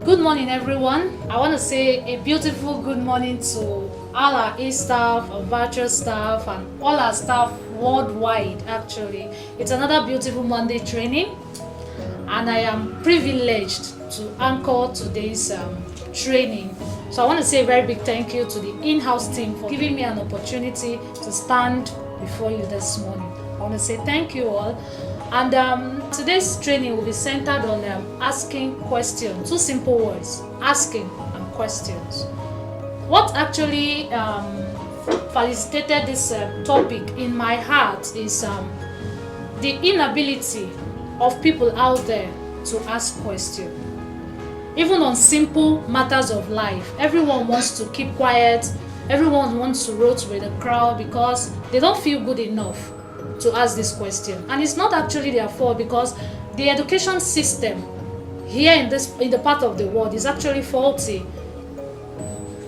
Good morning, everyone. I want to say a beautiful good morning to all our staff, our virtual staff, and all our staff worldwide. Actually, it's another beautiful Monday training, and I am privileged to anchor today's training. So I want to say a very big thank you to the in-house team for giving me an opportunity to stand before you this morning. I want to say thank you all. And today's training will be centered on asking questions. Two simple words: asking and questions. What actually facilitated this topic in my heart is the inability of people out there to ask questions. Even on simple matters of life, everyone wants to keep quiet. Everyone wants to roll with the crowd because they don't feel good enough to ask this question. And it's not actually their fault, because the education system here in the part of the world is actually faulty,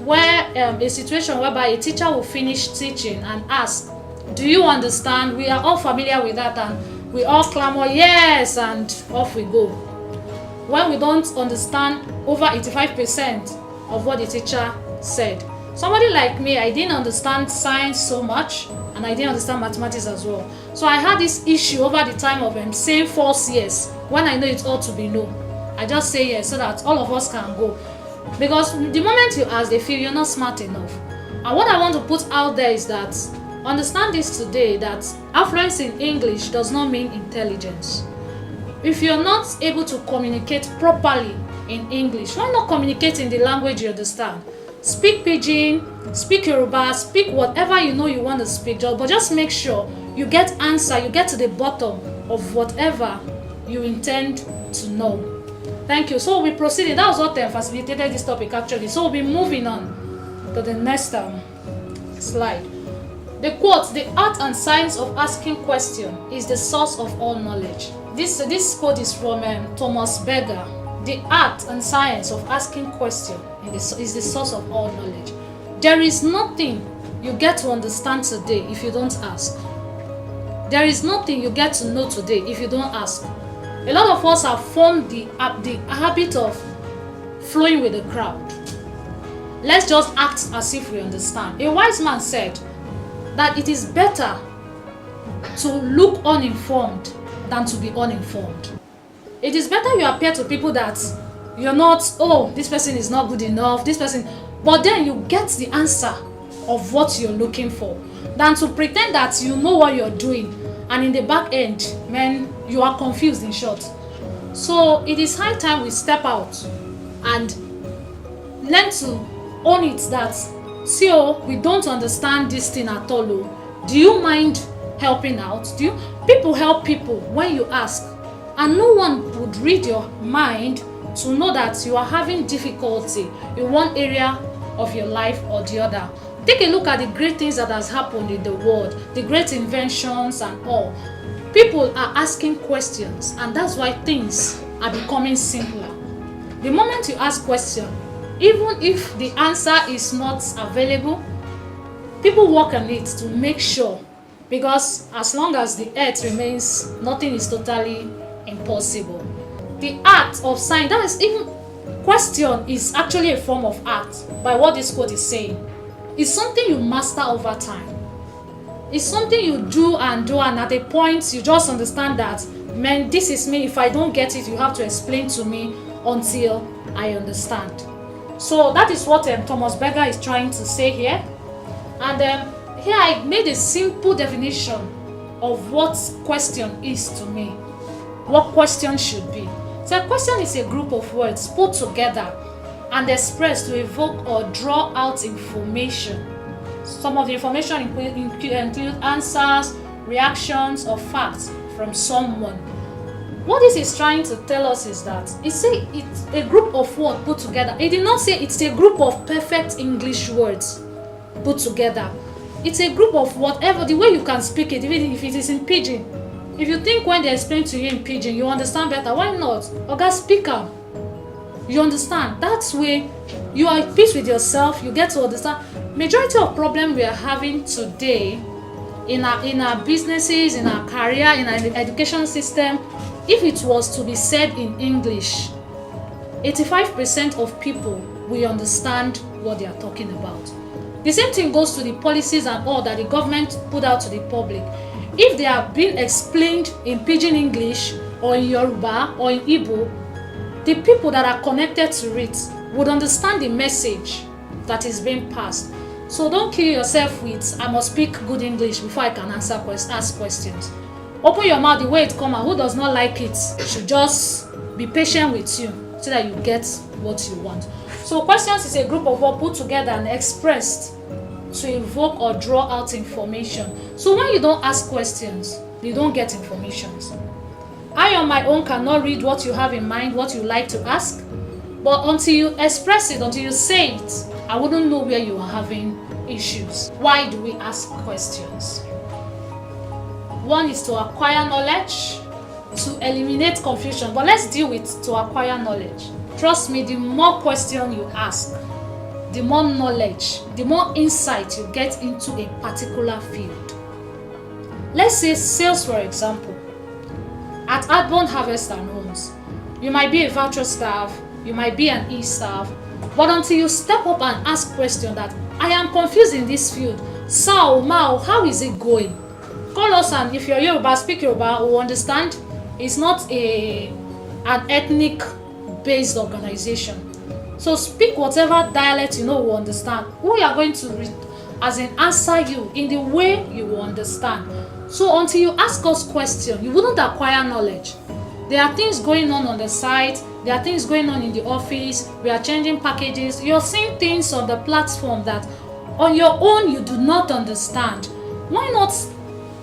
where a situation whereby a teacher will finish teaching and ask, do you understand? We are all familiar with that, and we all clamor yes, and off we go, when we don't understand over 85% of what the teacher said. Somebody like me, I didn't understand science so much, and I didn't understand mathematics as well. So I had this issue over the time of saying false yes when I know it ought to be no. I just say yes so that all of us can go. Because the moment you ask, they feel you're not smart enough. And what I want to put out there is that understand this today, that affluence in English does not mean intelligence. If you're not able to communicate properly in English, why not communicate in the language you understand? Speak Pidgin, speak Yoruba, speak whatever you know you want to speak, but just make sure you get answer, you get to the bottom of whatever you intend to know. Thank you. So we proceeded. That was what facilitated this topic actually. So we'll be moving on to the next slide. The quote, "The art and science of asking question is the source of all knowledge." This quote is from Thomas Berger. The art and science of asking question is the source of all knowledge. There is nothing you get to understand today if you don't ask. There is nothing you get to know today if you don't ask. A lot of us have formed the habit of flowing with the crowd. Let's just act as if we understand. A wise man said that it is better to look uninformed than to be uninformed. It is better you appear to people that you're not, oh, this person is not good enough, this person, but then you get the answer of what you're looking for, than to pretend that you know what you're doing and in the back end, man, you are confused, in short. So it is high time we step out and learn to own it that, see, oh, we don't understand this thing at all. Oh. Do you mind helping out? People help people when you ask, and no one would read your mind to know that you are having difficulty in one area of your life or the other. Take a look at the great things that has happened in the world, the great inventions and all. People are asking questions, and that's why things are becoming simpler. The moment you ask question, even if the answer is not available, people work on it to make sure, because as long as the earth remains, nothing is totally impossible. The art of science, that is, even question is actually a form of art, by what this quote is saying. It's something you master over time. It's something you do, and at a point you just understand that, man, this is me. If I don't get it, you have to explain to me until I understand. So that is what Thomas Berger is trying to say here. And here I made a simple definition of what question is to me, what question should be. So a question is a group of words put together and expressed to evoke or draw out information. Some of the information include answers, reactions, or facts from someone. What this is trying to tell us is that it's a group of words put together. It did not say it's a group of perfect English words put together. It's a group of whatever, the way you can speak it, even if it is in pidgin. If you think when they explain to you in pidgin, you understand better, why not? Oga, speak am. You understand? That's way you are at peace with yourself. You get to understand. Majority of problem we are having today in our businesses, in our career, in our education system, if it was to be said in English, 85% of people will understand what they are talking about. The same thing goes to the policies and all that the government put out to the public. If they have been explained in Pidgin English or in Yoruba or in Igbo, the people that are connected to it would understand the message that is being passed. So don't kill yourself with, I must speak good English before I can ask questions. Open your mouth the way it comes, and who does not like it should just be patient with you so that you get what you want. So questions is a group of words put together and expressed to evoke or draw out information. So when you don't ask questions, you don't get information. I on my own cannot read what you have in mind, what you like to ask, but until you express it, until you say it, I wouldn't know where you are having issues. Why do we ask questions? One is to acquire knowledge, to eliminate confusion, but let's deal with to acquire knowledge. Trust me, the more questions you ask, the more knowledge, the more insight you get into a particular field. Let's say sales, for example. At Adbond Harvest and Homes, you might be a virtual staff, you might be an e-staff, but until you step up and ask questions that, I am confused in this field, Sao, Mao, how is it going? Call us, and if you're Yoruba, speak Yoruba, we'll understand. It's not an ethnic based organization. So speak whatever dialect you know will understand. We are going to answer you in the way you will understand. So until you ask us questions, you wouldn't acquire knowledge. There are things going on the site, there are things going on in the office, we are changing packages, you're seeing things on the platform that on your own you do not understand. Why not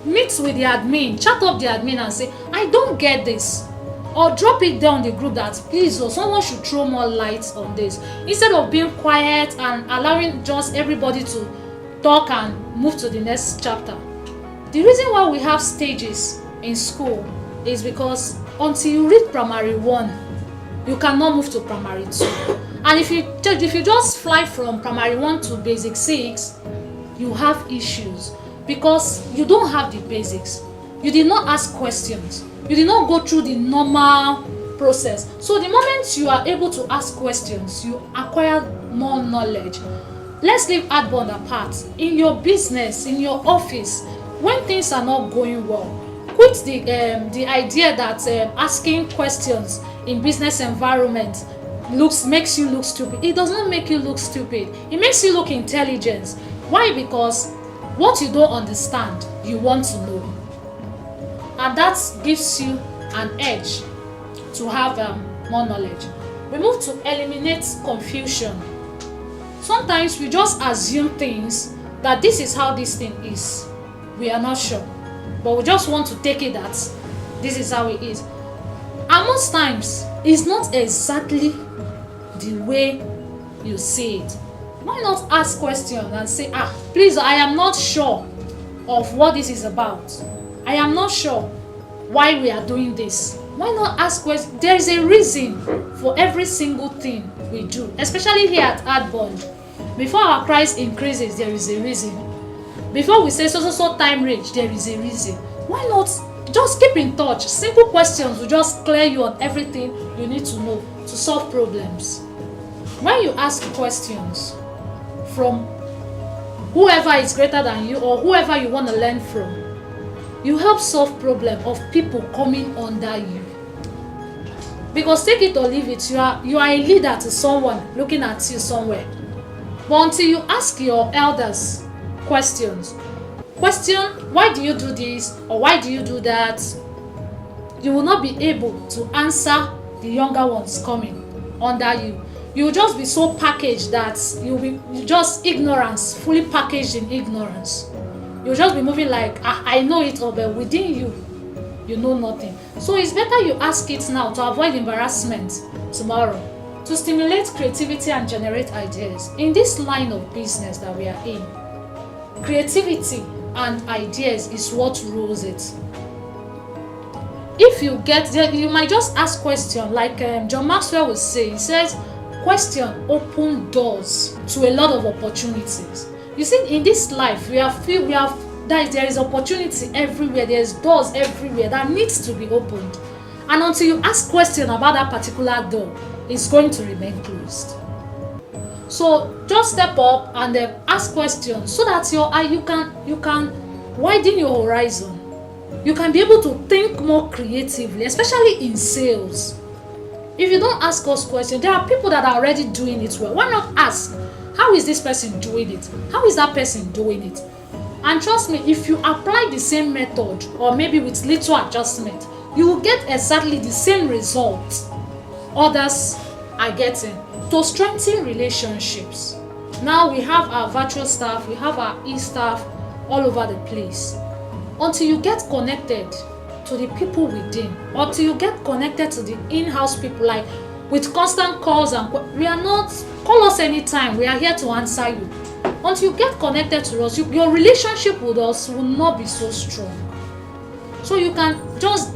meet with the admin, chat up the admin and say, I don't get this. Or drop it down the group that please, or someone should throw more light on this. Instead of being quiet and allowing just everybody to talk and move to the next chapter. The reason why we have stages in school is because until you read primary 1, you cannot move to primary 2. And if you just fly from primary 1 to basic 6, you have issues because you don't have the basics. You did not ask questions. You did not go through the normal process. So the moment you are able to ask questions, you acquire more knowledge. Let's leave Adbond apart. In your business, in your office, when things are not going well, quit the idea that asking questions in business environment makes you look stupid. It does not make you look stupid. It makes you look intelligent. Why? Because what you don't understand, you want to know. And that gives you an edge to have more knowledge. We move to eliminate confusion. Sometimes we just assume things that this is how this thing is. We are not sure, but we just want to take it that this is how it is. And most times, it's not exactly the way you see it. Why not ask questions and say, please, I am not sure of what this is about. I am not sure why we are doing this. Why not ask questions? There is a reason for every single thing we do, especially here at Adbond. Before our price increases, there is a reason. Before we say so time range, there is a reason. Why not just keep in touch? Simple questions will just clear you on everything you need to know to solve problems. When you ask questions from whoever is greater than you or whoever you want to learn from, you help solve problem of people coming under you. Because take it or leave it, you are a leader to someone looking at you somewhere. But until you ask your elders questions, why do you do this or why do you do that, you will not be able to answer the younger ones coming under you. You will just be so packaged that you just ignorance, fully packaged in ignorance. You'll just be moving like, I know it all, but within you know nothing. So it's better you ask it now to avoid embarrassment tomorrow, to stimulate creativity and generate ideas. In this line of business that we are in, creativity and ideas is what rules it. If you get there, you might just ask questions like John Maxwell would say. He says, question open doors to a lot of opportunities. You see, in this life, there is opportunity everywhere. There's doors everywhere that needs to be opened. And until you ask questions about that particular door, is going to remain closed. So just step up and then ask questions so that you can widen your horizon. You can be able to think more creatively, especially in sales. If you don't ask us questions, there are people that are already doing it well. Why not ask, how is this person doing it? How is that person doing it? And trust me, if you apply the same method, or maybe with little adjustment, you will get exactly the same result others are getting, to strengthen relationships. Now we have our virtual staff, we have our e-staff all over the place. Until you get connected to the people within, until you get connected to the in-house people, like with constant calls and we are not, call us anytime, we are here to answer you. Until you get connected to us, your relationship with us will not be so strong. So you can just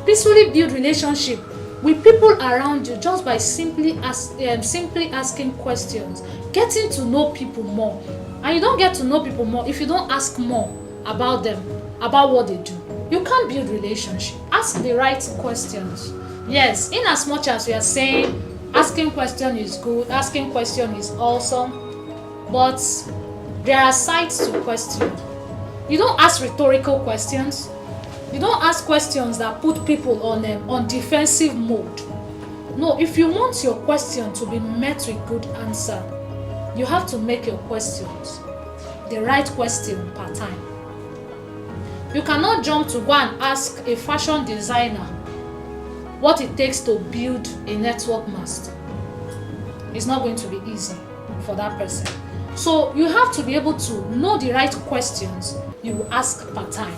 peacefully build relationship with people around you just by simply asking questions, getting to know people more. And you don't get to know people more if you don't ask more about them, about what they do. You can't build relationship. Ask the right questions. Yes, in as much as we are saying asking question is good, asking question is awesome, but there are sides to question. You don't ask rhetorical questions. You don't ask questions that put people on defensive mode. No, if you want your question to be met with good answer, you have to make your questions the right question per time. You cannot jump to go and ask a fashion designer what it takes to build a network mast. It's not going to be easy for that person. So you have to be able to know the right questions you will ask per time.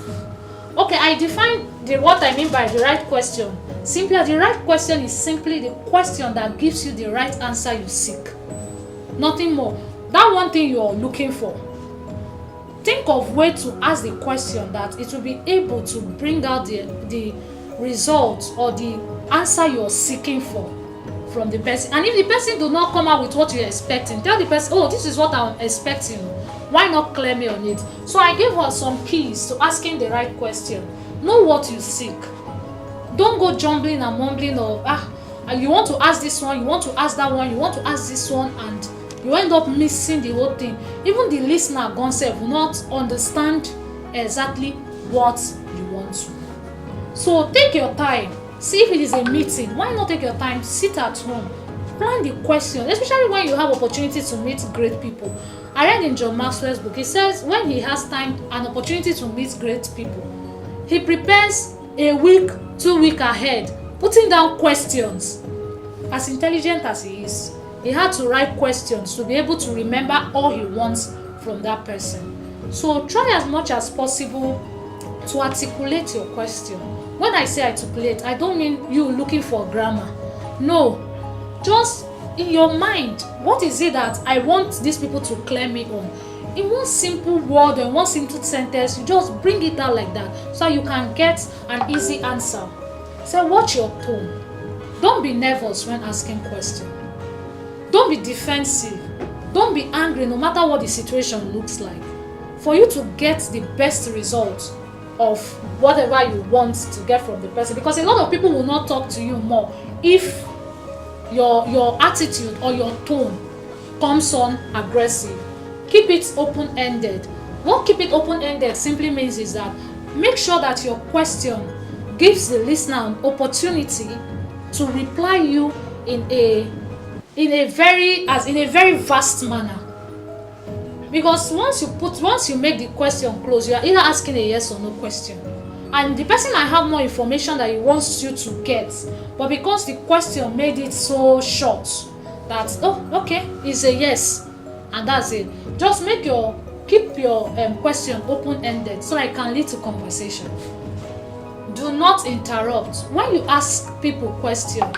Okay, I define what I mean by the right question. Simply, the right question is simply the question that gives you the right answer you seek. Nothing more. That one thing you are looking for. Think of way to ask the question that it will be able to bring out the result or the answer you are seeking for from the person. And if the person do not come out with what you are expecting, tell the person, oh, this is what I'm expecting. Why not clear me on it? So I gave her some keys to asking the right question. Know what you seek. Don't go jumbling and mumbling of, you want to ask this one, you want to ask that one, you want to ask this one, and you end up missing the whole thing. Even the listener will not understand exactly what you want to. So take your time. See if it is a meeting. Why not take your time? Sit at home. Plan the question, especially when you have opportunity to meet great people. I read in John Maxwell's book, he says when he has time and opportunity to meet great people, he prepares a week, 2 weeks ahead, putting down questions. As intelligent as he is, he had to write questions to be able to remember all he wants from that person. So try as much as possible to articulate your question. When I say articulate, I don't mean you looking for grammar. No, just in your mind, what is it that I want these people to clear me on? In one simple word or one simple sentence, you just bring it out like that so you can get an easy answer. So watch your tone. Don't be nervous when asking questions. Don't be defensive. Don't be angry no matter what the situation looks like. For you to get the best result of whatever you want to get from the person, because a lot of people will not talk to you more if your attitude or your tone comes on aggressive. Keep it open-ended. What keep it open-ended simply means is that make sure that your question gives the listener an opportunity to reply you in a very vast manner. Because once you make the question close, you are either asking a yes or no question, and the person might have more information that he wants you to get, but because the question made it so short that it's a yes and that's it. Just keep your question open-ended so that it can lead to conversation. Do not interrupt. When you ask people questions,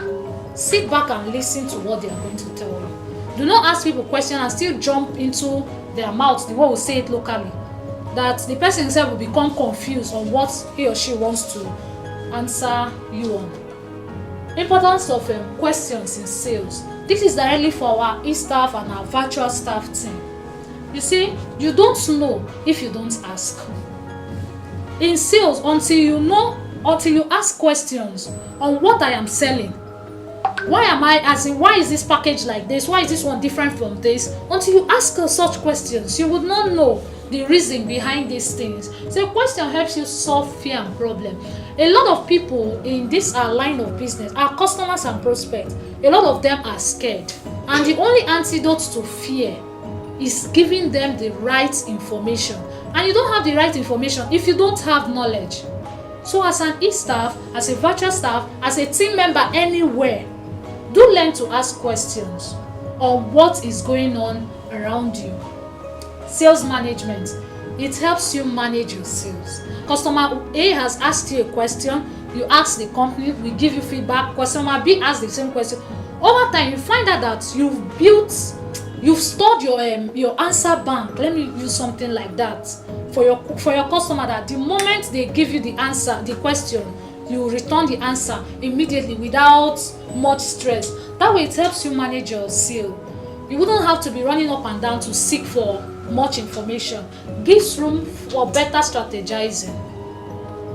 sit back and listen to what they are going to tell you. Do not ask people questions and still jump into their mouths, the way we say it locally, that the person himself will become confused on what he or she wants to answer you on. Importance of questions in sales. This is directly for our e-staff and our virtual staff team. You see, you don't know if you don't ask. In sales, until you ask questions on what I am selling, Why am I asking? Why is this package like this? Why is this one different from this? Until you ask her such questions, you would not know the reason behind these things. So a question helps you solve fear and problem. A lot of people in this line of business, our customers and prospects, a lot of them are scared, and the only antidote to fear is giving them the right information. And you don't have the right information if you don't have knowledge. So as an e-staff, as a virtual staff, as a team member anywhere, do learn to ask questions on what is going on around you. Sales management, it helps you manage your sales. Customer A has asked you a question, you ask the company, we give you feedback. Customer B asks the same question. Over time, you find out that you've stored your answer bank. Let me use something like that for your customer, that the moment they give you the answer, the question, you return the answer immediately without much stress. That way it helps you manage your sale. You wouldn't have to be running up and down to seek for much information. Gives room for better strategizing.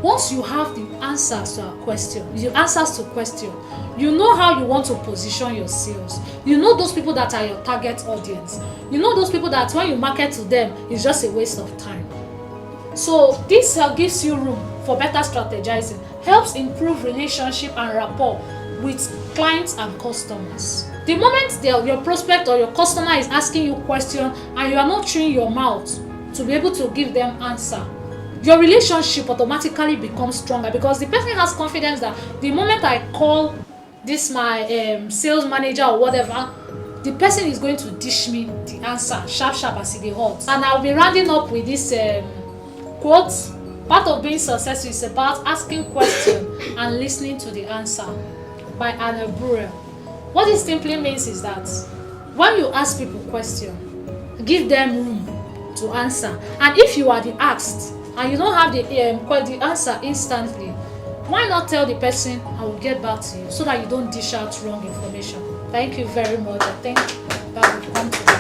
Once you have the answers to question, you know how you want to position your sales. You know those people that are your target audience. You know those people that when you market to them, it's just a waste of time. So this gives you room for better strategizing, helps improve relationship and rapport with clients and customers. The moment your prospect or your customer is asking you question and you are not chewing your mouth to be able to give them answer, your relationship automatically becomes stronger, because the person has confidence that the moment I call this my sales manager or whatever, the person is going to dish me the answer sharp as it is hot. And I'll be rounding up with this quote: part of being successful is about asking questions and listening to the answer, by Anna Brewer. What this simply means is that when you ask people questions, give them room to answer. And if you are the asked and you don't have the answer instantly, why not tell the person, I will get back to you, so that you don't dish out wrong information. Thank you very much. I think that will come to